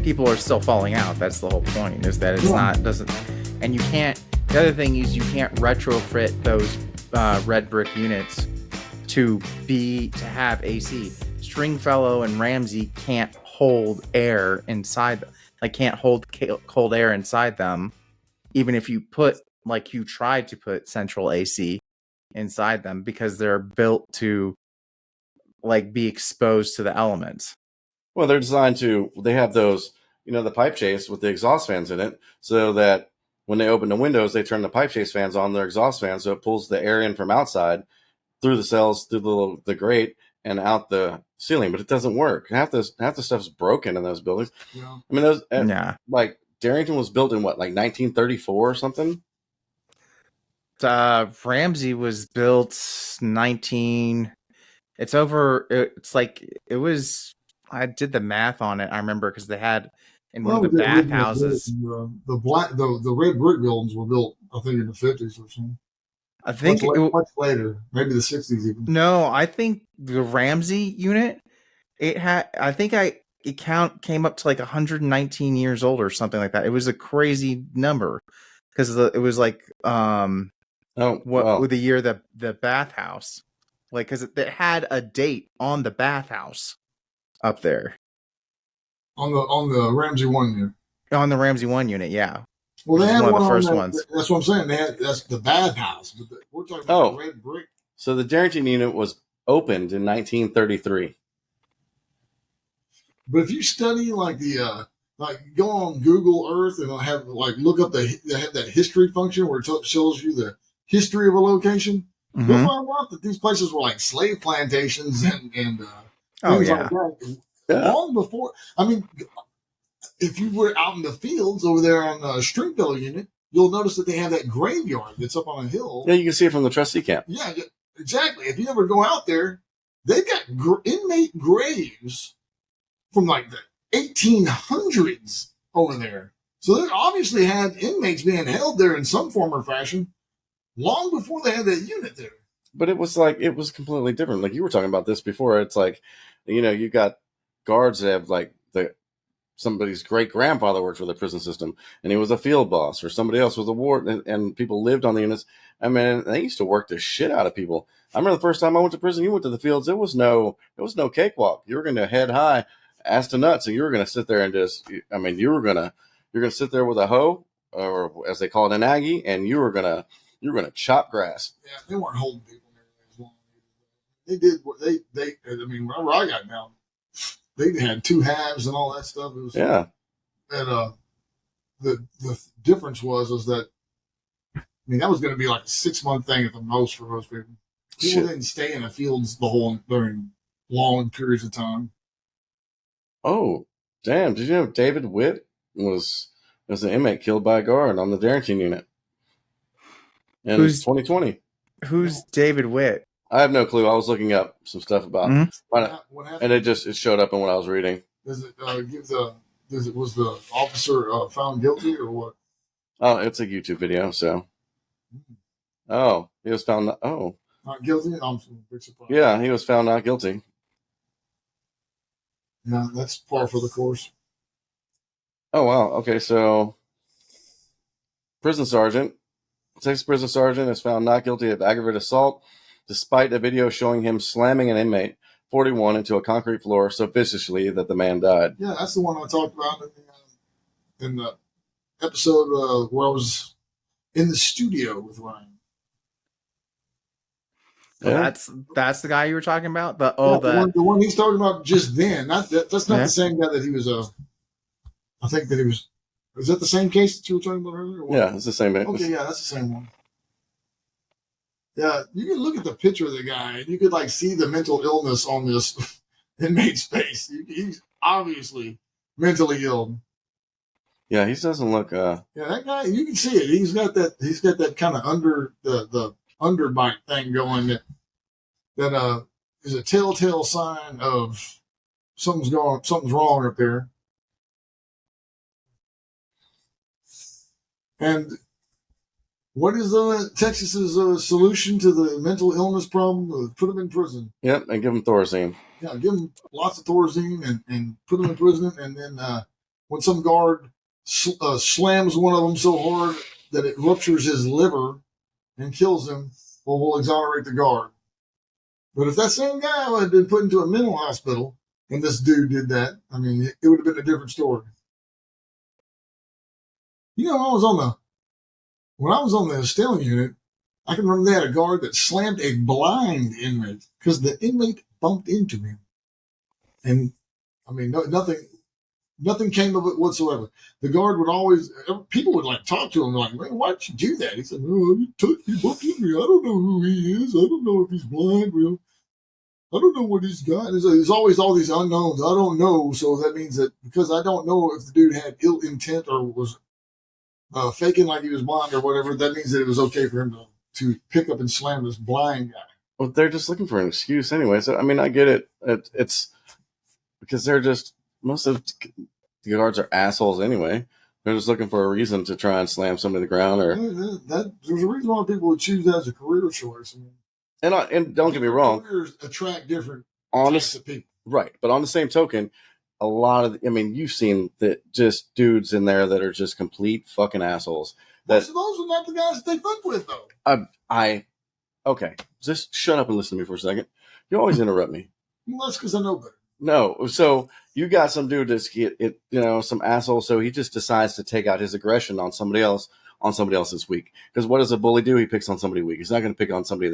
people are still falling out. That's the whole point, is that it's not, doesn't, and you can't, the other thing is you can't retrofit those red brick units to have AC. Stringfellow and Ramsey can't hold air inside, like can't hold cold air inside them, even if you put, like you tried to put central AC inside them, because they're built to like be exposed to the elements. Well, they're designed to, they have those, you know, the pipe chase with the exhaust fans in it, so that when they open the windows, they turn the pipe chase fans on their exhaust fans, so it pulls the air in from outside through the cells, through the grate, and out the ceiling. But it doesn't work. Half the stuff's broken in those buildings. Yeah. I mean, those like Darrington was built in what, like 1934 or something. Ramsey was built 19. It's over. It's like it was. I did the math on it. I remember because they had in one of the bathhouses. The red brick buildings were built, I think, in the 50s or something. I think much later, maybe the 60s even. No, I think the Ramsey unit, it had. I think it came up to like 119 years old or something like that. It was a crazy number because it was like with the year the bathhouse, like because it had a date on the bathhouse up there on the Ramsey 1 unit. On the Ramsey 1 unit, yeah. Well, they had one of the first ones. That's what I'm saying. That's the bathhouse. We're talking about the red brick. So the Darrington unit was opened in 1933. But if you study like go on Google Earth and have look up they have that history function where it shows you the history of a location. Mm-hmm. You'll find out that these places were like slave plantations and things like that. Yeah. Long before, I mean, if you were out in the fields over there on the Stringfellow unit, you'll notice that they have that graveyard that's up on a hill. Yeah, you can see it from the trustee camp. Yeah, exactly. If you ever go out there, they've got inmate graves from like the 1800s over there. So they obviously had inmates being held there in some form or fashion long before they had that unit there. But it was completely different. Like you were talking about this before. It's like, you know, you got guards that have like somebody's great grandfather worked for the prison system and he was a field boss, or somebody else was a warden, and people lived on the units. I mean, they used to work the shit out of people. I remember the first time I went to prison, you went to the fields. It was no cakewalk. You were going to head high, ass to nuts, and you were going to sit there and you're going to sit there with a hoe, or as they call it, an Aggie, and you're going to chop grass. Yeah, they weren't holding people as long. They did what they. I mean, whenever I got down, they had 2 halves and all that stuff. It was, yeah. And the difference was that, I mean, that was going to be like a 6-month thing at the most for most people. People didn't stay in the fields during long periods of time. Oh, damn! Did you know David Witt was an inmate killed by a guard on the Darrington unit in 2020? Who's David Witt? I have no clue. I was looking up some stuff about what happened? And it showed up in what I was reading. Was the officer found guilty or what? Oh, it's a YouTube video. So, he was found. Not guilty. I'm big surprised. Yeah, he was found not guilty. Yeah, that's par for the course. Oh wow. Okay, so Texas prison sergeant is found not guilty of aggravated assault, despite a video showing him slamming an inmate 41 into a concrete floor so viciously that the man died. Yeah, that's the one I talked about in the episode where I was in the studio with Ryan. Yeah. That's the guy you were talking about. The one he's talking about just then. That's not the same guy that he was. I think that he was. Is that the same case that you were talking about earlier? Yeah, it's the same. Okay, yeah, that's the same one. Yeah, you can look at the picture of the guy and you could see the mental illness on this inmate's face. He's obviously mentally ill. Yeah, he doesn't look. Yeah, that guy, you can see it. He's got that kind of the underbite thing going that is a telltale sign of something's wrong up there. And what is Texas's solution to the mental illness problem? Put them in prison. Yep, and give them Thorazine. Yeah, give them lots of Thorazine and put them in prison. And then when some guard slams one of them so hard that it ruptures his liver and kills him, well, we'll exonerate the guard. But if that same guy had been put into a mental hospital and this dude did that, I mean, it would have been a different story. You know, when I was on the Stelling unit, I can remember they had a guard that slammed a blind inmate because the inmate bumped into him. And, I mean, nothing came of it whatsoever. The guard would always, people would like talk to him like, man, why'd you do that? He said, oh, he bumped into me. I don't know who he is. I don't know if he's blind. I don't know what he's got. There's always all these unknowns. I don't know. So that means that because I don't know if the dude had ill intent or was faking like he was blind or whatever, that means that it was okay for him to pick up and slam this blind guy. Well, they're just looking for an excuse anyway. So, I mean, I get it. It's because they're just, most of the guards are assholes anyway. They're just looking for a reason to try and slam somebody to the ground. Or there's a reason why people would choose that as a career choice. I mean, and don't get me wrong, careers attract different types of people. Right. But on the same token, a lot of, you've seen that just dudes in there that are just complete fucking assholes. Most of those are not the guys that they fuck with, though. Okay, just shut up and listen to me for a second. You always interrupt me. Well, that's because I know better. No, so you got some dude that's some asshole, so he just decides to take out his aggression on somebody else this week. Because what does a bully do? He picks on somebody weak. He's not going to pick on somebody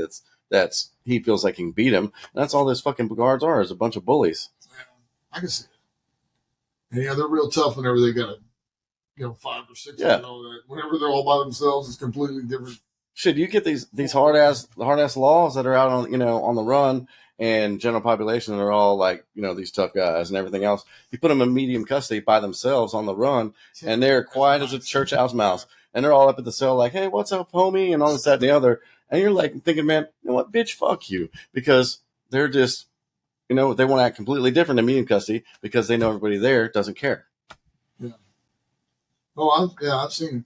that's he feels like he can beat him. And that's all those fucking guards are, is a bunch of bullies. I can see it. And, they're real tough whenever they got 5 or 6 and all that. Whenever they're all by themselves, it's completely different. Shit, you get these hard ass laws that are out on the run, and general population are all like these tough guys and everything else. You put them in medium custody by themselves on the run, and they're quiet as a church house mouse, and they're all up at the cell like, hey, what's up, homie, and all this, that, and the other. And you're like thinking, man, you know what, bitch, fuck you, because they're just they want to act completely different in medium custody because they know everybody there doesn't care. Yeah. Oh, I've seen.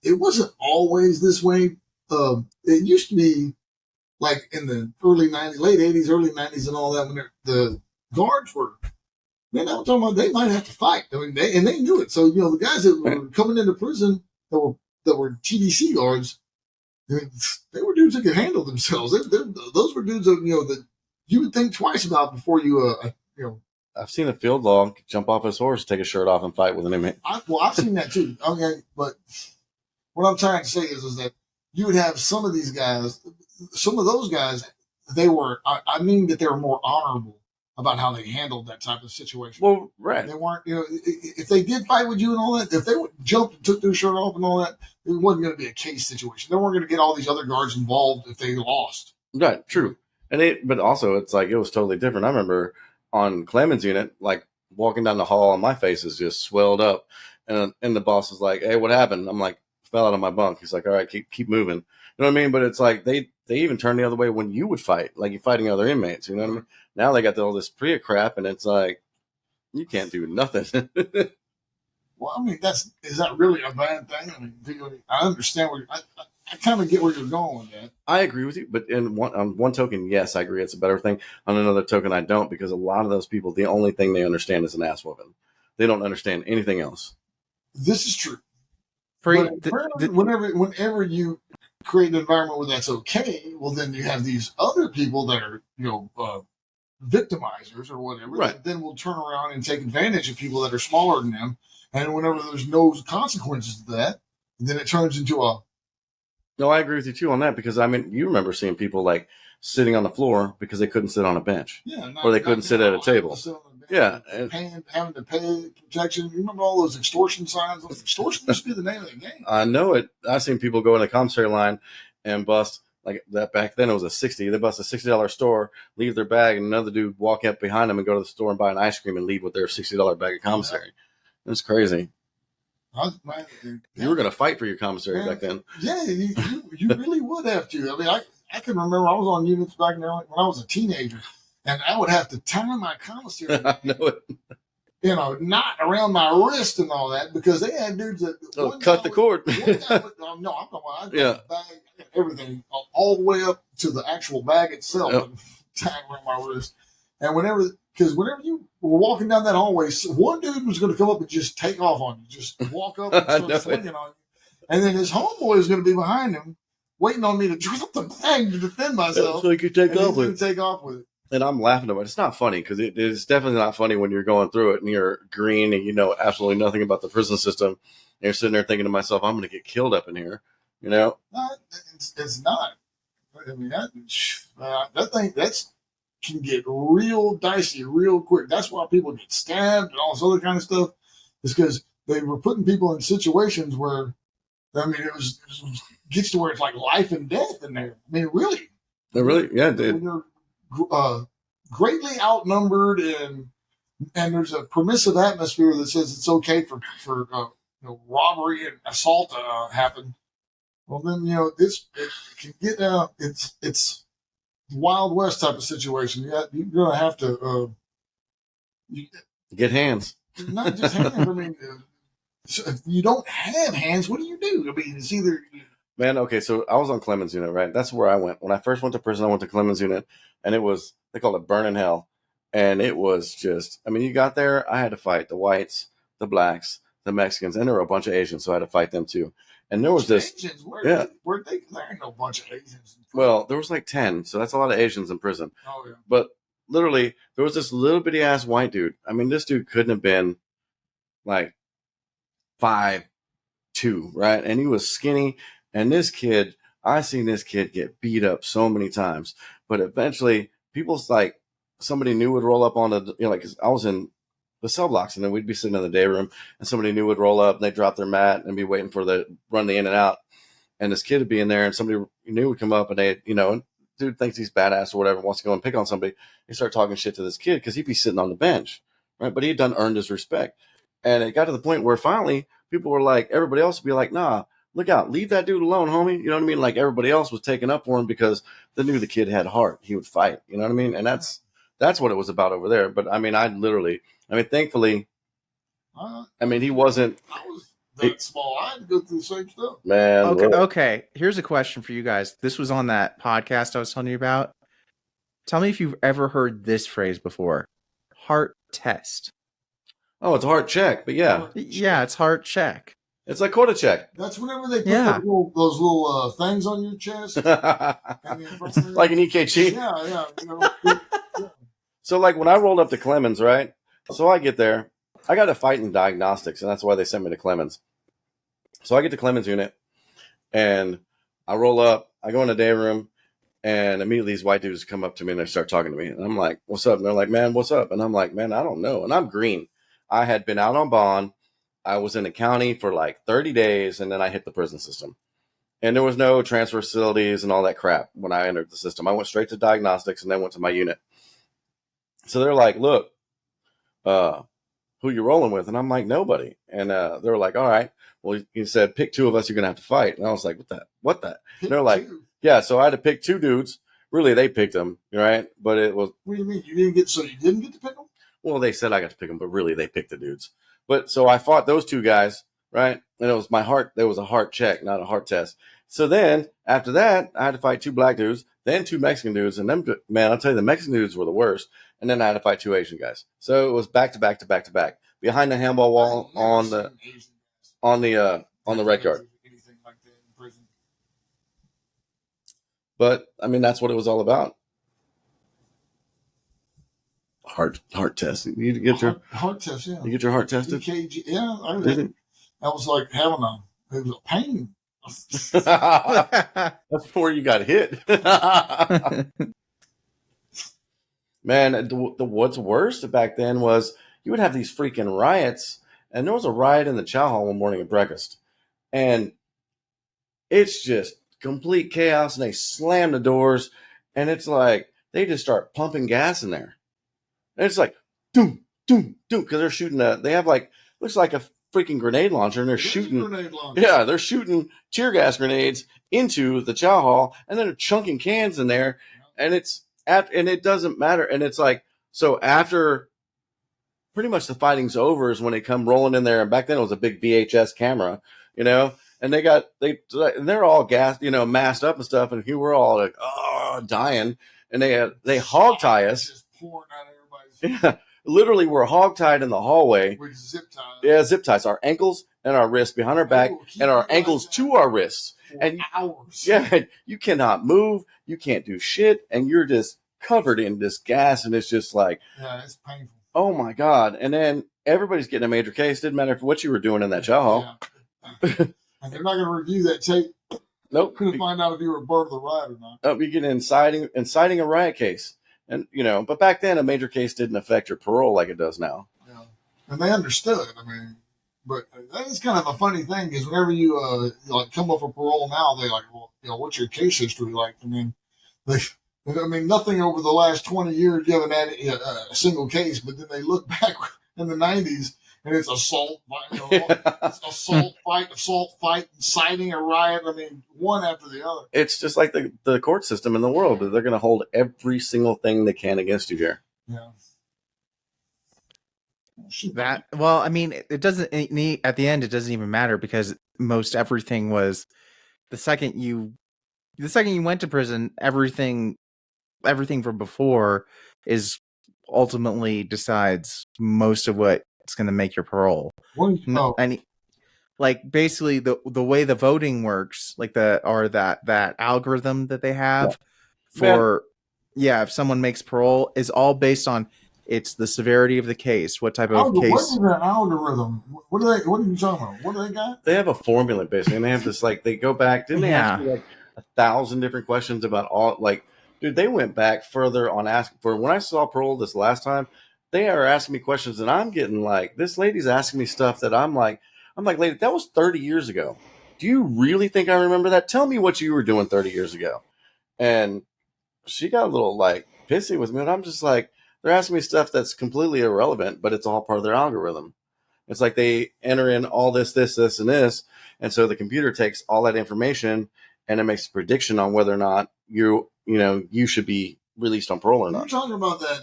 It wasn't always this way. It used to be like in the early 90s, late 80s, early 90s and all that, when the guards were, man, I'm talking about they might have to fight. I mean, they knew it. So, the guys that were coming into prison that were TDC guards, they were dudes that could handle themselves. Those were dudes that you would think twice about before you. I've seen a field log jump off his horse, take his shirt off, and fight with an inmate. I've seen that too. Okay, but what I'm trying to say is that you would have some of these guys, some of those guys, they were, I mean that they were more honorable about how they handled that type of situation. Well, right. They weren't, if they did fight with you and all that, if they jumped and took their shirt off and all that, it wasn't going to be a case situation. They weren't going to get all these other guards involved if they lost. Right, true. But also, it's like, it was totally different. I remember on Clemens' unit, like walking down the hall and my face is just swelled up. And the boss is like, hey, what happened? I'm like, fell out of my bunk. He's like, all right, keep moving. You know what I mean? But it's like they even turn the other way when you would fight, like you're fighting other inmates. You know what I mean? Now they got all this PREA crap, and it's like you can't do nothing. Well, I mean, is that really a bad thing? I mean, I understand I kind of get where you're going with that. I agree with you, but on one token, yes, I agree it's a better thing. On another token, I don't, because a lot of those people, the only thing they understand is an ass whooping. They don't understand anything else. This is true. Whenever you create an environment where that's okay, well, then you have these other people that are, victimizers or whatever. Right. That then will turn around and take advantage of people that are smaller than them. And whenever there's no consequences to that, then it turns into a. No, I agree with you too on that, because you remember seeing people like sitting on the floor because they couldn't sit on a bench, or they couldn't sit at a table. Yeah, having to pay protection. You remember all those extortion signs? Extortion used to be the name of the game. I know it. I've seen people go in the commissary line and bust like that. Back then it was a $60. They bust a $60 store, leave their bag, and another dude walk up behind them and go to the store and buy an ice cream and leave with their $60 bag of commissary. Yeah. It's crazy. You were going to fight for your commissary back then. Yeah, you really would have to. I mean, I can remember I was on units back there when I was a teenager. And I would have to tie my commissary, I know it. Knot around my wrist and all that, because they had dudes that cut the cord. No, I'm talking about the bag, everything all the way up to the actual bag itself, and tied around my wrist. And whenever we're walking down that hallway. So one dude was going to come up and just take off on you, just walk up and start swinging on you. And then his homeboy was going to be behind him, waiting on me to drop the thing to defend myself. So he could take off with it. Take off with it. And I'm laughing about it. It's not funny because it is definitely not funny when you're going through it and you're green and you know absolutely nothing about the prison system. And you're sitting there thinking to myself, I'm going to get killed up in here. You know? It's not. I mean, that thing can get real dicey real quick. That's why people get stabbed and all this other kind of stuff. Is because they were putting people in situations where, I mean, it gets to where it's like life and death in there. I mean, really. Yeah, dude. When you're greatly outnumbered and there's a permissive atmosphere that says it's okay for robbery and assault to happen. Well, then it can get it's Wild West type of situation. You're gonna have to get hands. Not just hands. I mean, so if you don't have hands, what do you do? I mean, it's either. Man, okay, so I was on Clemens Unit, right? That's where I went. When I first went to prison, I went to Clemens Unit, and it was, they called it burning hell. And it was just, I mean, you got there, I had to fight the whites, the blacks, the Mexicans, and there were a bunch of Asians, so I had to fight them too. And there was this. Asians? There ain't no bunch of Asians. Well, there was like 10, so that's a lot of Asians in prison. Oh, yeah. But literally, there was this little bitty ass white dude. I mean, this dude couldn't have been like 5'2", right? And he was skinny. And this kid, I seen this kid get beat up so many times. But eventually, people's like, somebody new would roll up on the, like, 'cause I was in the cell blocks, and then we'd be sitting in the day room, and somebody new would roll up, and they'd drop their mat and be waiting for the run the in and out. And this kid would be in there, and somebody new would come up, and they, and dude thinks he's badass or whatever, wants to go and pick on somebody. They start talking shit to this kid because he'd be sitting on the bench, right? But he had earned his respect. And it got to the point where finally people were like, everybody else would be like, nah, look out, leave that dude alone, homie. You know what I mean? Like everybody else was taking up for him because they knew the kid had heart. He would fight. You know what I mean? And that's what it was about over there. But I mean, thankfully, he wasn't. I was that small. I had to go through the same stuff. Man. Okay. Here's a question for you guys. This was on that podcast I was telling you about. Tell me if you've ever heard this phrase before. Heart test. Oh, it's a heart check, but yeah. Yeah, it's heart check. It's like quarter check. That's whenever they put those little things on your chest. Like an EKG? Yeah. So like when I rolled up to Clemens, right? So I get there. I got a fight in diagnostics, and that's why they sent me to Clemens. So I get to Clemens Unit, and I roll up. I go in the day room, and immediately these white dudes come up to me, and they start talking to me. And I'm like, what's up? And they're like, man, what's up? And I'm like, man, I don't know. And I'm green. I had been out on bond. I was in the county for like 30 days, and then I hit the prison system. And there was no transfer facilities and all that crap when I entered the system. I went straight to diagnostics and then went to my unit. So they're like, look, who you rolling with? And I'm like, nobody. And they were like, all right. Well, he said, pick two of us you're going to have to fight. And I was like, what that? And they're like, yeah. So I had to pick two dudes. Really, they picked them, right? But it was. What do you mean? You didn't get to pick them? Well, they said I got to pick them, but really they picked the dudes. But so I fought those two guys, right? And it was my heart. There was a heart check, not a heart test. So then after that, I had to fight two black dudes, then two Mexican dudes. And them, man, I'll tell you, the Mexican dudes were the worst. And then I had to fight two Asian guys. So it was back to back to back to back behind the handball wall on the rec yard. But I mean, that's what it was all about. Heart test. You need to get your heart test. Yeah, you get your heart tested. EKG. Yeah, that was like having it was a pain. That's before you got hit. Man, what's worse back then was you would have these freaking riots, and there was a riot in the chow hall one morning at breakfast, and it's just complete chaos, and they slam the doors, and it's like they just start pumping gas in there. And it's like, doom, doom, doom, because they're shooting they have like, looks like a freaking grenade launcher, and they're shooting. Yeah, they're shooting tear gas grenades into the chow hall, and then they're chunking cans in there, and it doesn't matter. And it's like, so after pretty much the fighting's over is when they come rolling in there, and back then it was a big VHS camera, and they're all gassed, masked up and stuff, and we're all like, oh, dying, and they hog tie us. Just pouring out everybody's. Yeah, literally we're hogtied in the hallway. With zip ties. Yeah, zip ties. Our ankles and our wrists behind our back, and our ankles to our wrists. And hours. Yeah, you cannot move. You can't do shit, and you're just covered in this gas, and it's just like, yeah, it's painful. Oh my god! And then everybody's getting a major case. Didn't matter what you were doing in that chow hall. Yeah. And they're not going to review that tape. Nope. To find out if you were a part of the riot or not. Oh, you get inciting a riot case, and but back then a major case didn't affect your parole like it does now. Yeah, and they understood. I mean, but that is kind of a funny thing because whenever you like come up for parole now, they like, well, what's your case history like? I mean, nothing over the last 20 years you haven't had a single case, but then they look back in the 90s. And it's assault, assault fight, inciting a riot. I mean, one after the other. It's just like the court system in the world. They're going to hold every single thing they can against you here. Yeah. Well, I mean, it doesn't need, at the end, it doesn't even matter because most everything was the second you went to prison, everything from before is ultimately decides most of what it's going to make your parole. Like basically the way the voting works, like that algorithm that they have for if someone makes parole is all based on it's the severity of the case, what type of case. What is that algorithm? What are you talking about? What do they got? They have a formula basically, and they have this they go back. Didn't they ask you 1,000 different questions about all Dude, they went back further on asking for when I saw parole this last time. They are asking me questions, and I'm getting this lady's asking me stuff that I'm like, lady, that was 30 years ago. Do you really think I remember that? Tell me what you were doing 30 years ago. And she got a little pissy with me, and I'm just like, they're asking me stuff that's completely irrelevant, but it's all part of their algorithm. It's like they enter in all this, and this, and so the computer takes all that information and it makes a prediction on whether or not you should be released on parole or not. You're talking about that.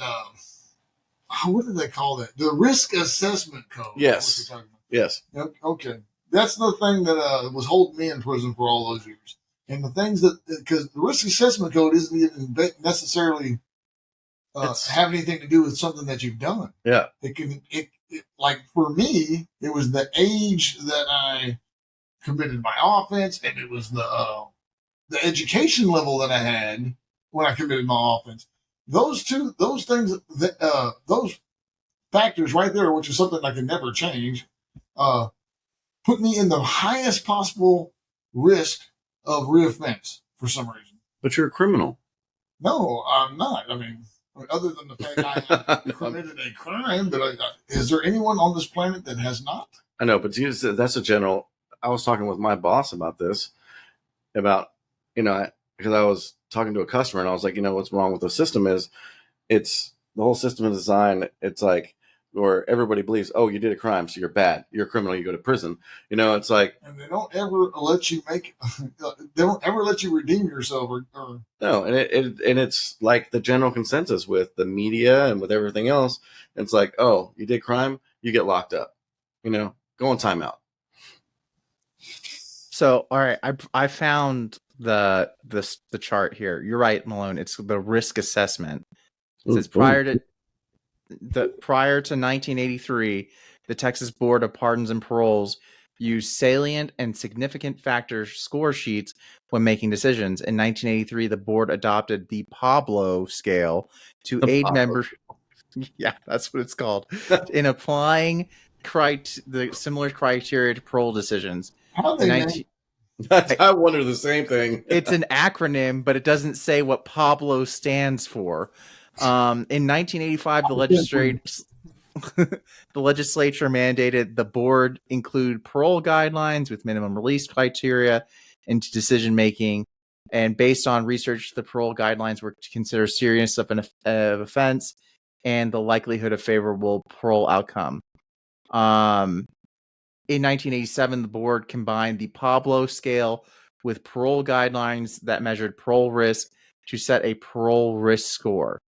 What did they call that? The risk assessment code. Yes. Yes. Okay. That's the thing that was holding me in prison for all those years. And the things because the risk assessment code isn't even necessarily have anything to do with something that you've done. Yeah. It like for me, it was the age that I committed my offense, and it was the education level that I had when I committed my offense. Those things, those factors right there, which is something I can never change, put me in the highest possible risk of reoffense for some reason. But you're a criminal. No, I'm not. I mean, other than the fact I committed a crime, but is there anyone on this planet that has not? I know, but that's a general. I was talking with my boss about this, because I was talking to a customer and I was like, what's wrong with the system is it's the whole system is designed. It's like where everybody believes, oh, you did a crime, so you're bad. You're a criminal. You go to prison. It's like, and they don't ever let you they don't ever let you redeem yourself or no. And it's like the general consensus with the media and with everything else. It's like, oh, you did crime, you get locked up, go on timeout. So, all right, I found the chart here. You're right, Malone. It's the risk assessment. It says prior to 1983, the Texas Board of Pardons and Paroles used salient and significant factor score sheets when making decisions. In 1983, the board adopted the PABLO Scale to aid members. Yeah, that's what it's called. In applying the similar criteria to parole decisions. How they I wonder the same thing. It's an acronym, but it doesn't say what PABLO stands for. In 1985, the legislature mandated the board include parole guidelines with minimum release criteria into decision making. And based on research, the parole guidelines were to consider seriousness of offense and the likelihood of favorable parole outcome. In 1987, the board combined the PABLO scale with parole guidelines that measured parole risk to set a parole risk score.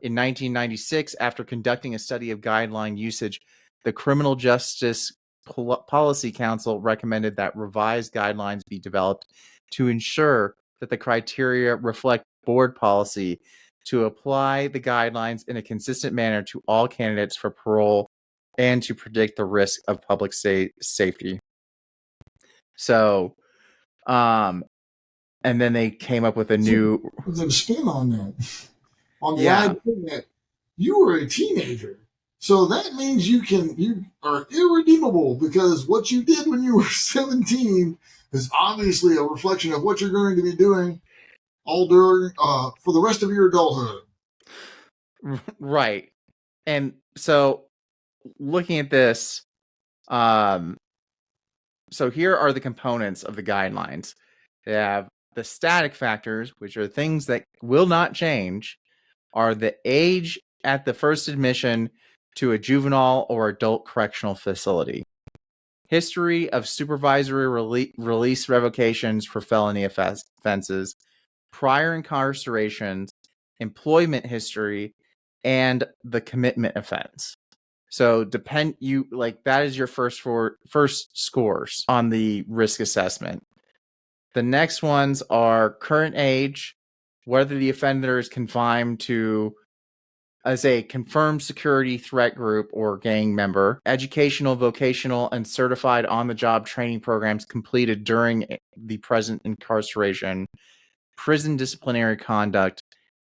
In 1996, after conducting a study of guideline usage, the Criminal Justice Policy Council recommended that revised guidelines be developed to ensure that the criteria reflect board policy to apply the guidelines in a consistent manner to all candidates for parole and to predict the risk of public safety. So, and then they came up with a new spin on that. On the Yeah. idea that you were a teenager. So that means you are irredeemable because what you did when you were 17 is obviously a reflection of what you're going to be doing all during for the rest of your adulthood. Right. And so looking at this, so here are the components of the guidelines. They have the static factors, which are things that will not change, are the age at the first admission to a juvenile or adult correctional facility, history of supervisory release revocations for felony offenses, prior incarcerations, employment history, and the commitment offense. So that is your first scores on the risk assessment. The next ones are current age, whether the offender is confined to as a confirmed security threat group or gang member, educational, vocational, and certified on-the-job training programs completed during the present incarceration, prison disciplinary conduct,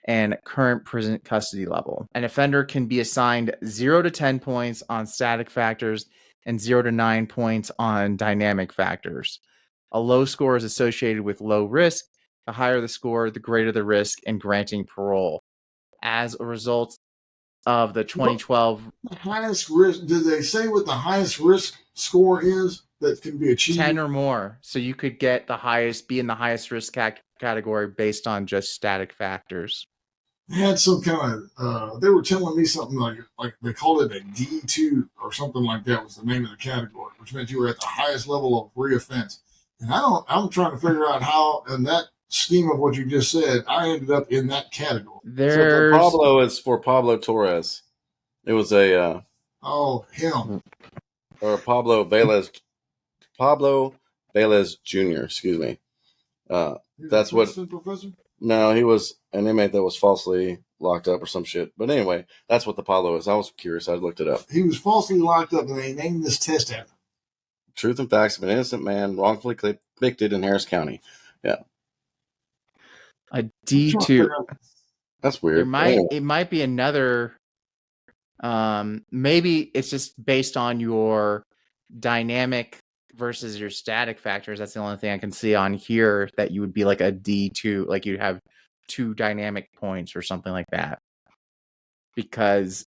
and current prison custody level. An offender can be assigned 0 to 10 points on static factors and 0 to 9 points on dynamic factors. A low score is associated with low risk. The higher the score, the greater the risk in granting parole. As a result of the 2012 the highest risk, did they say what the highest risk score is that can be achieved? 10 or more. So you could get be in the highest risk category based on just static factors. They had some kind of, they were telling me something like they called it a D2 or something like that was the name of the category, which meant you were at the highest level of reoffense. And I'm trying to figure out how, in that scheme of what you just said, I ended up in that category. So Pablo is for Pablo Torres. It was a him or Pablo Velez Jr. Excuse me. That's what. Professor? No, he was an inmate that was falsely locked up or some shit. But anyway, that's what the Pablo is. I was curious. I looked it up. He was falsely locked up, and they named this test after him. Truth and facts of an innocent man wrongfully convicted in Harris County. Yeah. A D2. That's weird. It might be another. Maybe it's just based on your dynamic versus your static factors. That's the only thing I can see on here that you would be like a D2, like you'd have 2 dynamic points or something like that. Because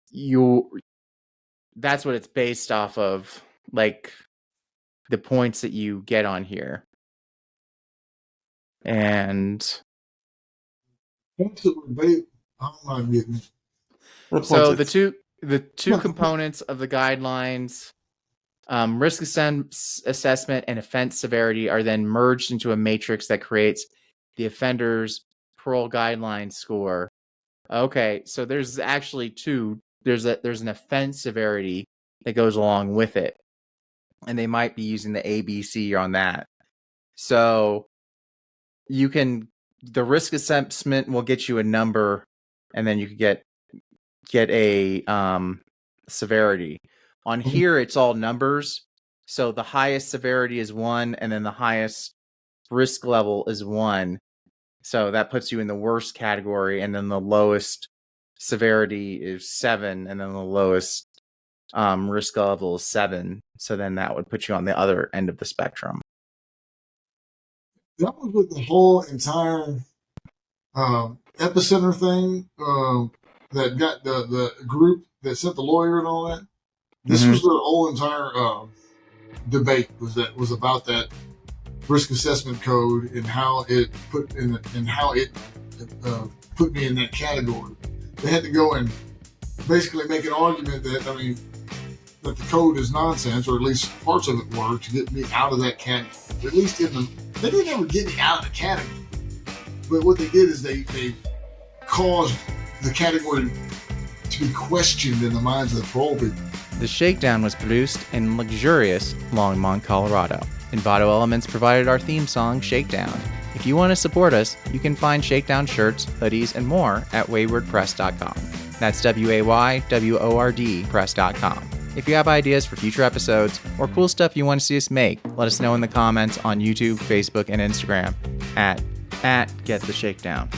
that's what it's based off of, like the points that you get on here. And so the two components of the guidelines, risk assessment and offense severity, are then merged into a matrix that creates the offender's parole guideline score. Okay, so there's actually 2. There's an offense severity that goes along with it, and they might be using the ABC on that. So the risk assessment will get you a number, and then you could get a severity. On here, it's all numbers. So the highest severity is 1, and then the highest risk level is 1. So that puts you in the worst category, and then the lowest severity is 7, and then the lowest risk level is 7. So then that would put you on the other end of the spectrum. That was with the whole entire epicenter thing that got the group that sent the lawyer and all that. This was the whole entire debate was about that risk assessment code and how it put me in that category. They had to go and basically make an argument that that the code is nonsense, or at least parts of it were, to get me out of that category. At least they didn't ever get me out of the category. But what they did is they caused the category to be questioned in the minds of the parole people. The Shakedown was produced in luxurious Longmont, Colorado. Envato Elements provided our theme song, Shakedown. If If you want to support us, you can find Shakedown shirts, hoodies, and more at waywordpress.com. That's WAYWORD press.com. If you have ideas for future episodes or cool stuff you want to see us make, let us know in the comments on YouTube, Facebook, and Instagram at GetTheShakedown.